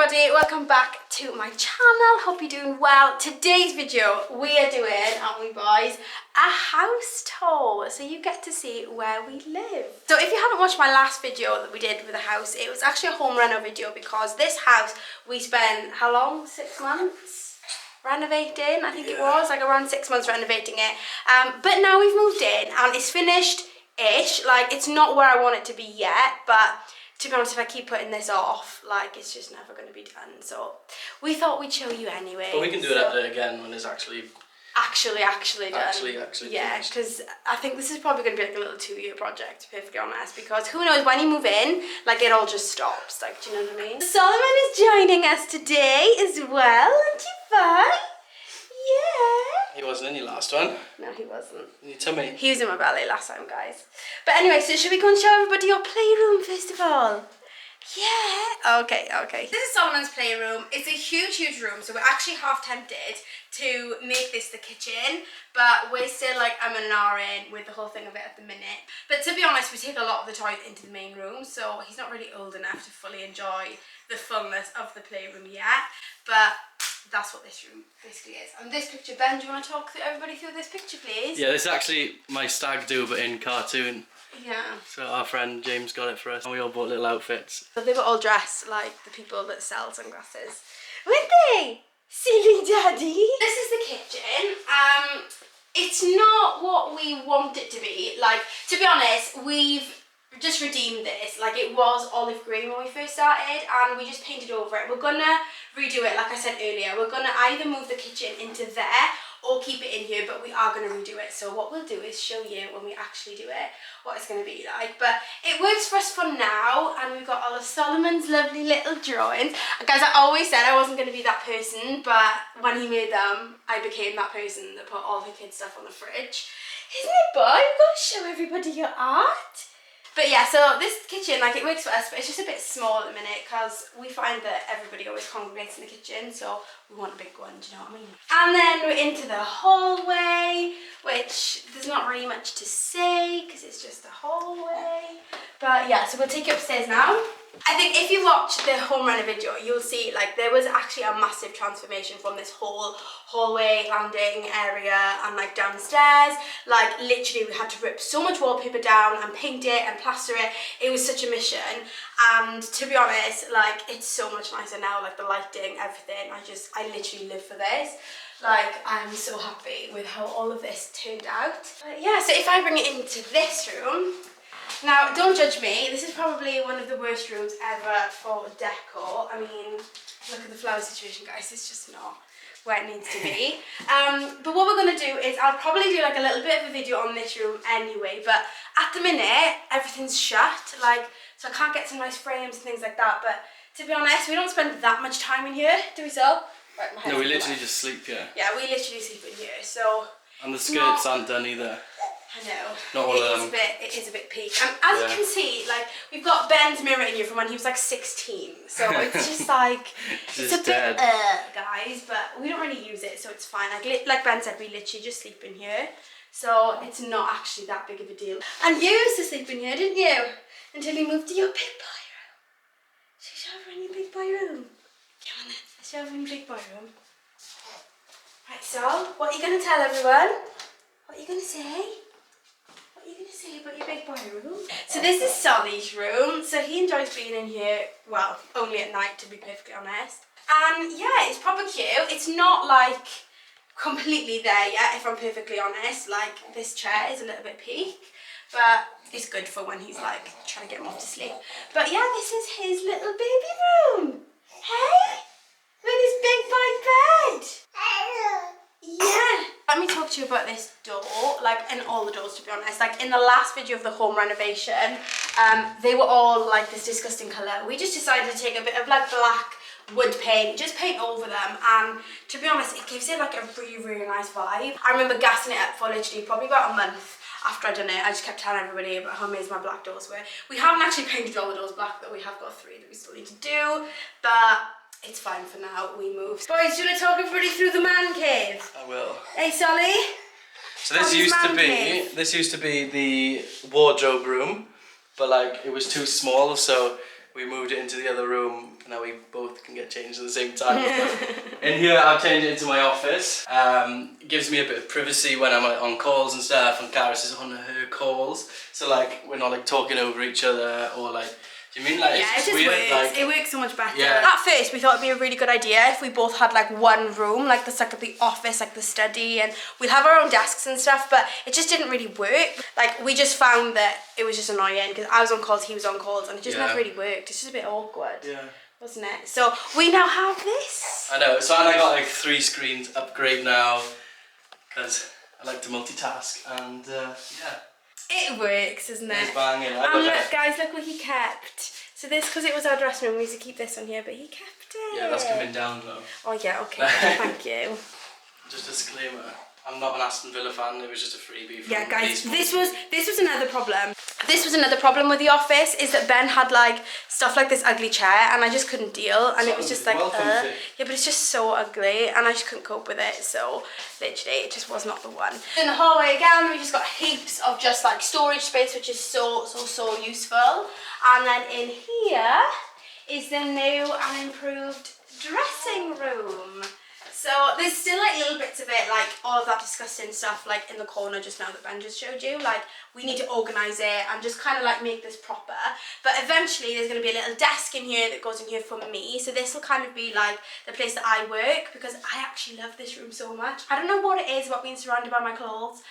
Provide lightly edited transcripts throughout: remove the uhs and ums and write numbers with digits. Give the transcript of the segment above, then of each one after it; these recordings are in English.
everybody, welcome back to my channel. Hope you're doing well. Today's video we are doing, aren't we boys, a house tour, so you get to see where we live. So if you haven't watched my last video that we did with the house, it was actually a home reno video because this house we spent how long? 6 months renovating. I think it was like around 6 months renovating it, but now we've moved in and it's finished-ish. Like, it's not where I want it to be yet, but to be honest, if I keep putting this off, like, it's just never going to be done. So we thought we'd show you anyway. But we can do it again when it's actually done. Actually yeah, because I think this is probably going to be like a little 2-year project, to be perfectly honest, because who knows, when you move in, like, it all just stops. Like, do you know what I mean? Solomon is joining us today as well, aren't you, bud? Yeah. He wasn't in your last one. No, he wasn't. In your tummy. He was in my belly last time, guys. But anyway, so should we go and show everybody your playroom first of all? Yeah. Okay. This is Solomon's playroom. It's a huge room, so we're actually half tempted to make this the kitchen, but we're still like I'm an hour in with the whole thing of it at the minute. But to be honest, we take a lot of the toys into the main room, so he's not really old enough to fully enjoy the fullness of the playroom yet. But that's what this room basically is. And this picture, Ben, do you want to talk to everybody through this picture, please? Yeah, this is actually my stag do, but in cartoon. Yeah. So our friend James got it for us, and we all bought little outfits. But they were all dressed like the people that sell sunglasses. Weren't they? Silly daddy. This is the kitchen. It's not what we want it to be. Like, to be honest, we've just redeemed this. Like, it was olive green when we first started and we just painted over it. We're gonna redo it, like I said earlier. We're gonna either move the kitchen into there or keep it in here, but we are gonna redo it. So what we'll do is show you when we actually do it what it's gonna be like. But it works for us for now, and we've got all of Solomon's lovely little drawings. And guys, I always said I wasn't gonna be that person, but when he made them, I became that person that put all the kids' stuff on the fridge. Isn't it, boy? We've got to show everybody your art. But yeah, so this kitchen, like, it works for us, but it's just a bit small at the minute because we find that everybody always congregates in the kitchen, so we want a big one, do you know what I mean? And then we're into the hallway, which there's not really much to say because it's just a hallway. But yeah, so we'll take you upstairs now. I think if you watch the home reno video, you'll see, like, there was actually a massive transformation from this whole hallway landing area and, like, downstairs. Like, literally we had to rip so much wallpaper down and paint it and plaster it. It was such a mission, and to be honest, like, it's so much nicer now, like the lighting, everything. I literally live for this. Like, I'm so happy with how all of this turned out. But yeah, so if I bring it into this room, now, don't judge me, this is probably one of the worst rooms ever for decor. I mean, look at the flower situation, guys, it's just not where it needs to be. But what we're going to do is, I'll probably do like a little bit of a video on this room anyway, but at the minute, everything's shut, like, so I can't get some nice frames and things like that. But to be honest, we don't spend that much time in here, do we, so? Right, my head's No, we literally just sleep here. Yeah, we literally sleep in here, so. And the skirts aren't done either. I know. Not all of them. It is a bit peak. And as you can see, like, we've got Ben's mirror in here from when he was like 16. So it's just like, it's a bit, guys, but we don't really use it, so it's fine. Like Ben said, we literally just sleep in here. So it's not actually that big of a deal. And you used to sleep in here, didn't you? Until you moved to your big boy room. Should we show everyone your big boy room? Come on then, let's show everyone your big boy room. Right, so, what are you going to tell everyone? What are you going to say? What are you going to say about your big boy room? So this is Sonny's room. So he enjoys being in here, well, only at night, to be perfectly honest. And yeah, it's proper cute. It's not like completely there yet, if I'm perfectly honest. Like, this chair is a little bit peak, but it's good for when he's like trying to get him off to sleep. But yeah, this is his little baby room. Hey? With his big boy bed. Yeah. Let me talk to you about this door, like, and all the doors, to be honest. Like, in the last video of the home renovation, they were all like this disgusting colour. We just decided to take a bit of like black wood paint, just paint over them, and to be honest, it gives it like a really nice vibe. I remember gassing it up for literally probably about a month after I'd done it. I just kept telling everybody about how amazing my black doors were. We haven't actually painted all the doors black, but we have got 3 that we still need to do, but it's fine for now. We moved. Boys, do you want to talk everybody through the man cave? I will. Hey, Solly. So this used to be the wardrobe room, but like, it was too small, so we moved it into the other room. Now we both can get changed at the same time. In here, I've changed it into my office. It gives me a bit of privacy when I'm on calls and stuff, and Carys is on her calls. So like, we're not like talking over each other or like. Do you mean like yeah, it's it just weird, works. like, it works so much better. Yeah. At first, we thought it'd be a really good idea if we both had like one room, like the like the office, like the study, and we'd have our own desks and stuff. But it just didn't really work. Like we just found that it was just annoying because I was on calls, he was on calls, and it just never really worked. It's just a bit awkward. Yeah. Wasn't it? So we now have this. I know. So and I got like 3 screens upgrade now because I like to multitask, and yeah. It works, isn't it? It's banging. And look, guys, look what he kept. So this, because it was our dressing room, we used to keep this on here, but he kept it. Yeah, that's coming down though. Oh yeah, okay, thank you. Just a disclaimer. I'm not an Aston Villa fan. It was just a freebie. From Yeah, guys, Facebook. this was another problem. This was another problem with the office, is that Ben had like stuff like this ugly chair, and I just couldn't deal, and it was just like, yeah, but it's just so ugly, and I just couldn't cope with it. So literally, it just was not the one. In the hallway again, we just got heaps of just like storage space, which is so useful. And then in here is the new and improved dressing room. So there's still like little bits of it, like all of that disgusting stuff like in the corner just now that Ben just showed you. Like we need to organise it and just kind of like make this proper. But eventually there's going to be a little desk in here that goes in here for me. So this will kind of be like the place that I work, because I actually love this room so much. I don't know what it is about being surrounded by my clothes.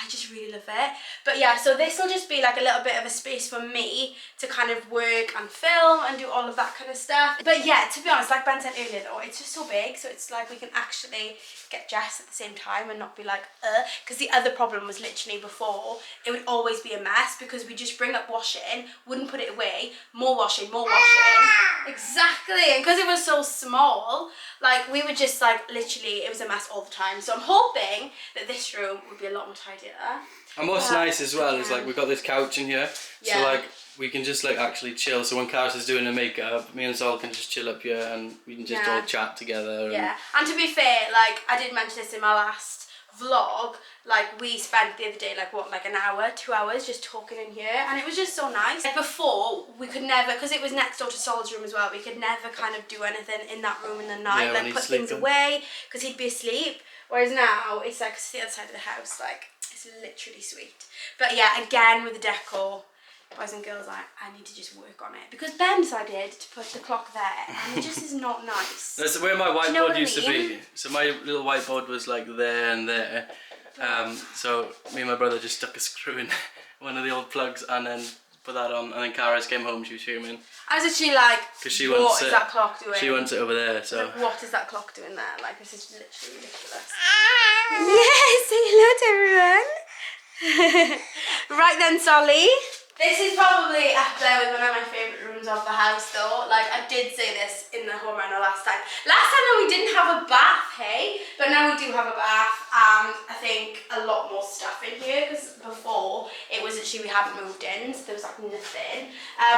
I just really love it. But yeah, so this will just be like a little bit of a space for me to kind of work and film and do all of that kind of stuff. But yeah, to be honest, like Ben said earlier though, it's just so big, so it's like we can actually get dressed at the same time and not be like, because the other problem was literally before, it would always be a mess because we just bring up washing, wouldn't put it away, more washing. Exactly, and because it was so small, like we would just like literally, it was a mess all the time. So I'm hoping that this room would be a lot more tidier. And what's nice as well is like we've got this couch in here, yeah. so like we can just like actually chill. So when Carys is doing her makeup, me and Sol can just chill up here and we can just all chat together. Yeah, and to be fair, like I did mention this in my last vlog, like we spent the other day like what, like an hour, 2 hours just talking in here, and it was just so nice. Like before we could never, because it was next door to Sol's room as well, we could never kind of do anything in that room in the night, like put things away because he'd be asleep. Whereas now it's like it's the other side of the house, like it's literally sweet. But yeah, again with the decor, boys and girls, I need to just work on it, because Ben decided to put the clock there and it just is not nice. That's where my whiteboard used to be. So my little whiteboard was like there and there. So me and my brother just stuck a screw in one of the old plugs and then put that on, and then Carys came home, she was fuming. I was actually like, what is that clock doing? She wants it over there, so. Like, what is that clock doing there? Like, this is literally ridiculous. Yes, say hello to everyone. Right then, Solly. This is probably up there with one of my favourite rooms of the house though. Like I did say this in the home reno last time. Last time though we didn't have a bath, hey? But now we do have a bath, and I think a lot more stuff in here, because before it was actually we hadn't moved in, so there was like nothing.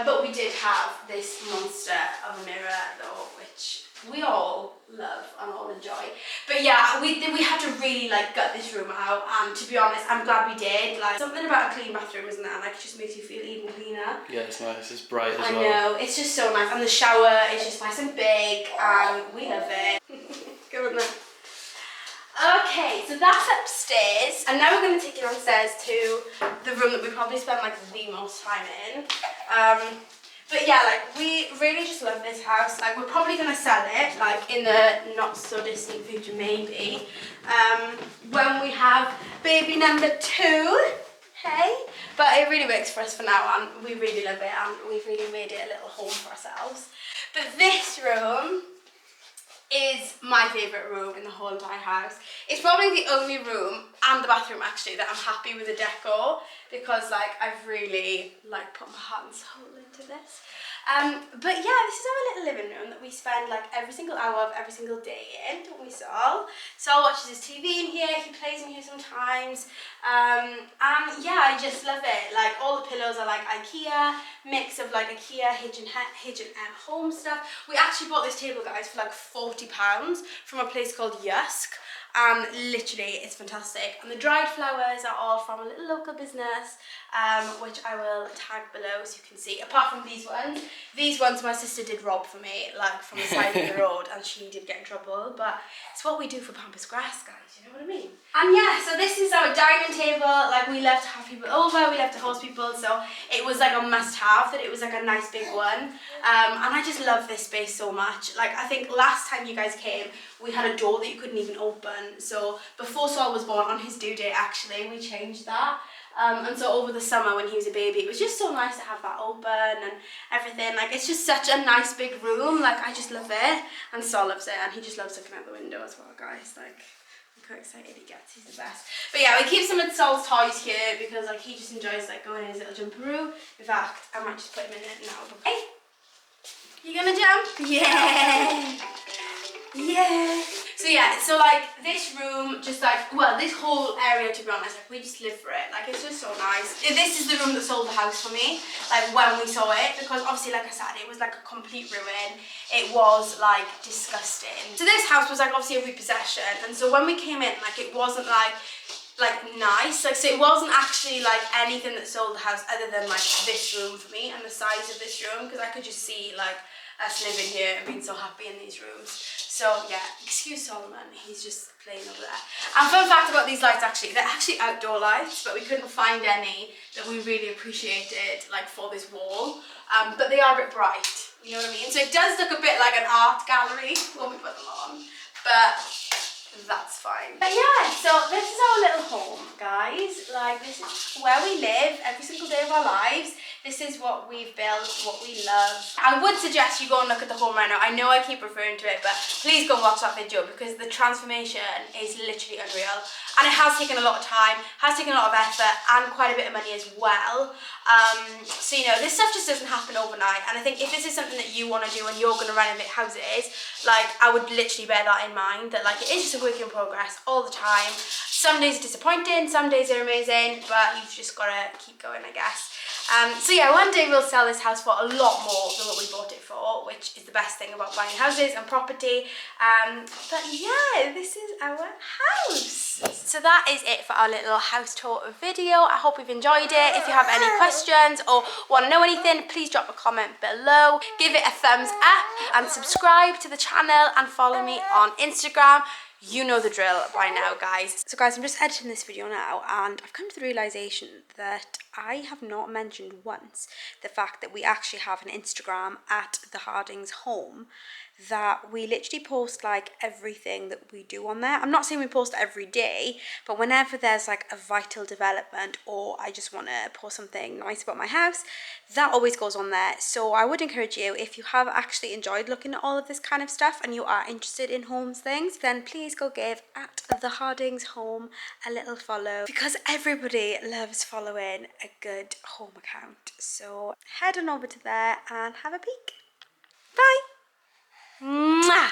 But we did have this monster of a mirror though, which we all love and all enjoy. But yeah, we had to really like gut this room out, and to be honest, I'm glad we did. Like something about a clean bathroom, isn't there? Like it just makes you feel even cleaner. Yeah, it's nice. It's bright as well. I know, it's just so nice, and the shower is just nice and big, and we love it. Go on there. Okay, so that's upstairs, and now we're going to take you downstairs to the room that we probably spend like the most time in. But yeah, like we really just love this house. Like we're probably gonna sell it, like in the not so distant future, maybe. When we have baby number 2, hey. But it really works for us for now, and we really love it, and we've really made it a little home for ourselves. But this room is my favourite room in the whole entire house. It's probably the only room, and the bathroom actually, that I'm happy with the decor, because like I've really like put my heart and soul into this. But yeah, this is our little living room that we spend like every single hour of every single day in, don't we, Sol? Sol watches his TV in here, he plays in here sometimes, and yeah, I just love it. Like all the pillows are like IKEA, mix of like IKEA, H&M home stuff. We actually bought this table, guys, for like £40 from a place called Yusk. and literally it's fantastic. And the dried flowers are all from a little local business, which I will tag below so you can see. Apart from these ones my sister did rob for me, like from the side of the road, and she did get in trouble, but it's what we do for Pampas Grass, guys, you know what I mean? And yeah, so this is our dining table. Like, we love to have people over, we love to host people, so it was like a must-have that it was like a nice big one. And I just love this space so much. Like, I think last time you guys came, we had a door that you couldn't even open. So before Sol was born, on his due date actually, we changed that. And so over the summer when he was a baby, it was just so nice to have that open and everything. Like, it's just such a nice big room. Like, I just love it. And Sol loves it, and he just loves looking out the window as well, guys. Like, I'm quite excited he gets. He's the best. But yeah, we keep some of Sol's toys here because like he just enjoys like going in his little jumperoo. In fact, I might just put him in it now. Okay. You gonna jump? Yeah. Yeah. So yeah, so like this room, just like, well, this whole area, to be honest, like we just live for it. Like, it's just so nice. This is the room that sold the house for me, like when we saw it, because obviously, like I said, it was like a complete ruin. It was like disgusting. So this house was like obviously a repossession, and so when we came in, like it wasn't like nice, like, so it wasn't actually like anything that sold the house other than like this room for me and the size of this room, because I could just see like us living here and being so happy in these rooms. So yeah, excuse Solomon, he's just playing over there. And fun fact about these lights, actually, they're actually outdoor lights, but we couldn't find any that we really appreciated like for this wall, but they are a bit bright, you know what I mean? So it does look a bit like an art gallery when we put them on, but that's fine. But yeah, so this is our little home, guys. Like, this is where we live every single day of our lives. This is what we've built, what we love. I would suggest you go and look at the home right now. I know I keep referring to it, but please go and watch that video because the transformation is literally unreal. And it has taken a lot of time, has taken a lot of effort, and quite a bit of money as well. So, you know, this stuff just doesn't happen overnight. And I think if this is something that you want to do and you're going to renovate houses, like, I would literally bear that in mind, that like it is just a work in progress all the time. Some days are disappointing, some days are amazing, but you've just got to keep going, I guess. So yeah, one day we'll sell this house for a lot more than what we bought it for, which is the best thing about buying houses and property. But yeah, this is our house. So that is it for our little house tour video. I hope you've enjoyed it. If you have any questions or want to know anything, please drop a comment below. Give it a thumbs up and subscribe to the channel and follow me on Instagram. You know the drill by now, guys. So guys, I'm just editing this video now, and I've come to the realization that I have not mentioned once the fact that we actually have an Instagram at the Harding's home, that we literally post like everything that we do on there. I'm not saying we post every day, but whenever there's like a vital development or I just want to post something nice about my house, that always goes on there. So I would encourage you, if you have actually enjoyed looking at all of this kind of stuff and you are interested in homes things, then please go give at the Harding's home a little follow, because everybody loves following a good home account. So head on over to there and have a peek. Bye. Mwah!